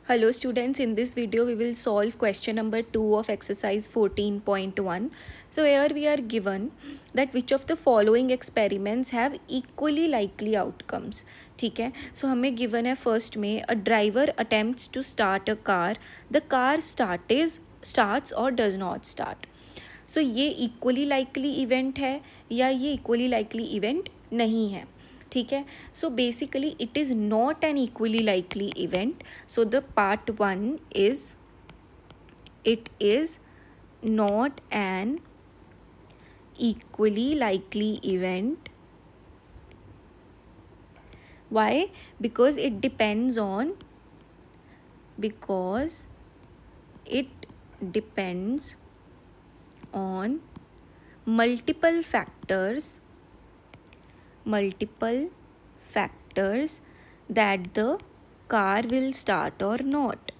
Hello students, in this video we will solve question number 2 of exercise 14.1. So here we are given that which of the following experiments have equally likely outcomes. ठीक है, so हमें given है first में a driver attempts to start a car, the car starts or does not start. So ये equally likely event है या ये equally likely event नहीं है. ठीक है, so basically it is not an equally likely event. So the part 1 is it is not an equally likely event. Why? Because it depends on multiple factors that the car will start or not.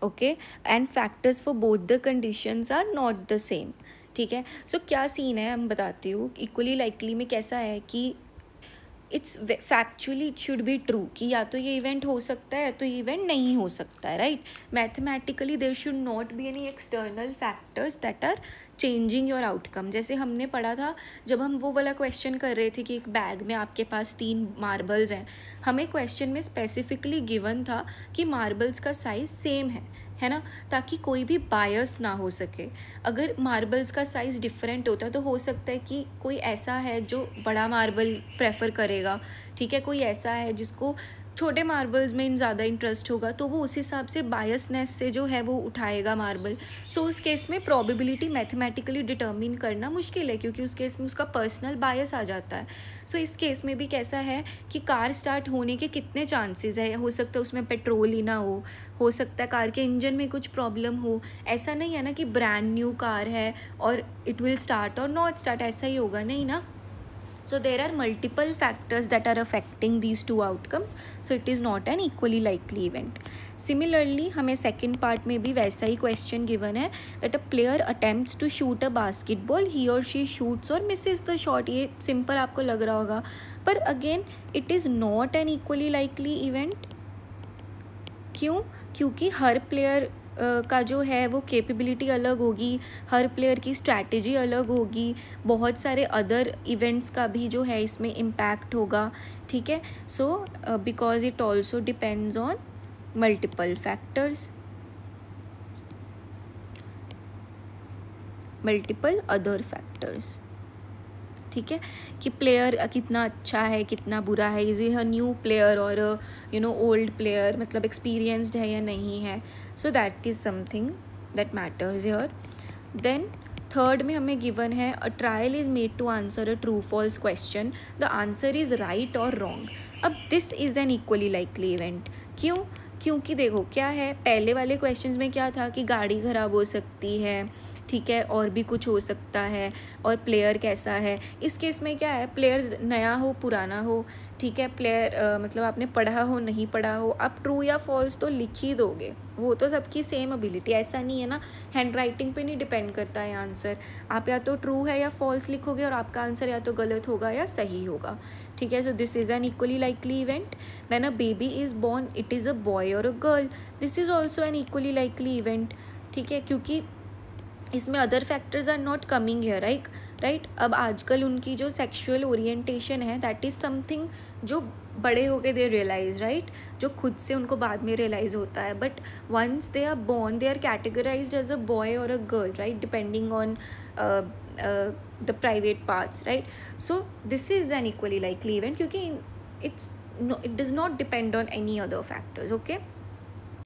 Okay, and factors for both the conditions are not the same. ठीक है, सो क्या scene है हम बताती हूँ. Equally likely में कैसा है कि it's factually it should be true कि या तो ये इवेंट हो सकता है या तो ये इवेंट नहीं हो सकता है, right. Mathematically there should not be any external factors that are changing your outcome. जैसे हमने पढ़ा था जब हम वो वाला क्वेश्चन कर रहे थे कि एक बैग में आपके पास 3 मार्बल्स हैं. हमें क्वेश्चन में स्पेसिफिकली गिवन था कि मार्बल्स का साइज़ सेम है ना, ताकि कोई भी बायस ना हो सके. अगर मार्बल्स का साइज़ डिफरेंट होता तो हो सकता है कि कोई ऐसा है जो बड़ा मार्बल प्रेफर करेगा, ठीक है, कोई ऐसा है जिसको छोटे मार्बल्स में ज़्यादा इंटरेस्ट होगा, तो वो उस हिसाब से बायसनेस से जो है वो उठाएगा मार्बल. सो उस केस में प्रोबेबिलिटी मैथमेटिकली डिटर्मिन करना मुश्किल है क्योंकि उस केस में उसका पर्सनल बायस आ जाता है. सो इस केस में भी कैसा है कि कार स्टार्ट होने के कितने चांसेस है. हो सकता है उसमें पेट्रोल ही ना हो सकता है कार के इंजन में कुछ प्रॉब्लम हो. ऐसा नहीं है ना कि ब्रांड न्यू कार है और इट विल स्टार्ट और नॉट स्टार्ट, ऐसा ही होगा नहीं ना. So there are multiple factors that are affecting these two outcomes. So it is not an equally likely event. Similarly, हमें second part में भी वैसा ही question given है that a player attempts to shoot a basketball. He or she shoots or misses the shot. ये simple आपको लग रहा होगा, पर again it is not an equally likely event. क्यों? क्योंकि हर प्लेयर का जो है वो कैपेबिलिटी अलग होगी, हर प्लेयर की स्ट्रैटेजी अलग होगी, बहुत सारे अदर इवेंट्स का भी जो है इसमें इम्पैक्ट होगा. ठीक है, so because it also depends on multiple factors, multiple other factors. ठीक है, कि प्लेयर कितना अच्छा है कितना बुरा है, इज अ न्यू प्लेयर और ओल्ड प्लेयर, मतलब एक्सपीरियंस्ड है या नहीं है. So that is something that matters here. Then third में हमें गिवन है a trial is made to answer a true false question, the answer is right और रॉन्ग. अब this is an equally likely event. क्यों? क्योंकि देखो क्या है, पहले वाले क्वेश्चंस में क्या था कि गाड़ी ख़राब हो सकती है, ठीक है, और भी कुछ हो सकता है, और प्लेयर कैसा है. इस केस में क्या है, प्लेयर नया हो पुराना हो, ठीक है, प्लेयर मतलब आपने पढ़ा हो नहीं पढ़ा हो, आप ट्रू या फॉल्स तो लिख ही दोगे. वो तो सबकी सेम एबिलिटी, ऐसा नहीं है ना, हैंड राइटिंग पे नहीं डिपेंड करता है आंसर. आप या तो ट्रू है या फॉल्स लिखोगे और आपका आंसर या तो गलत होगा या सही होगा. ठीक है, so this is an equally likely event. Then a baby is born, it is a boy और a girl, this is also an equally likely event. ठीक है, क्योंकि इसमें other factors are not coming here, right. अब आजकल उनकी जो sexual orientation है दैट इज़ समथिंग जो बड़े हो के दे रियलाइज, राइट, जो खुद से उनको बाद में रियलाइज़ होता है. But once they are born they are categorised as a boy और a girl, right, depending on the private parts, right. So this is an equally likely event क्योंकि it does not depend on any other factors. Okay.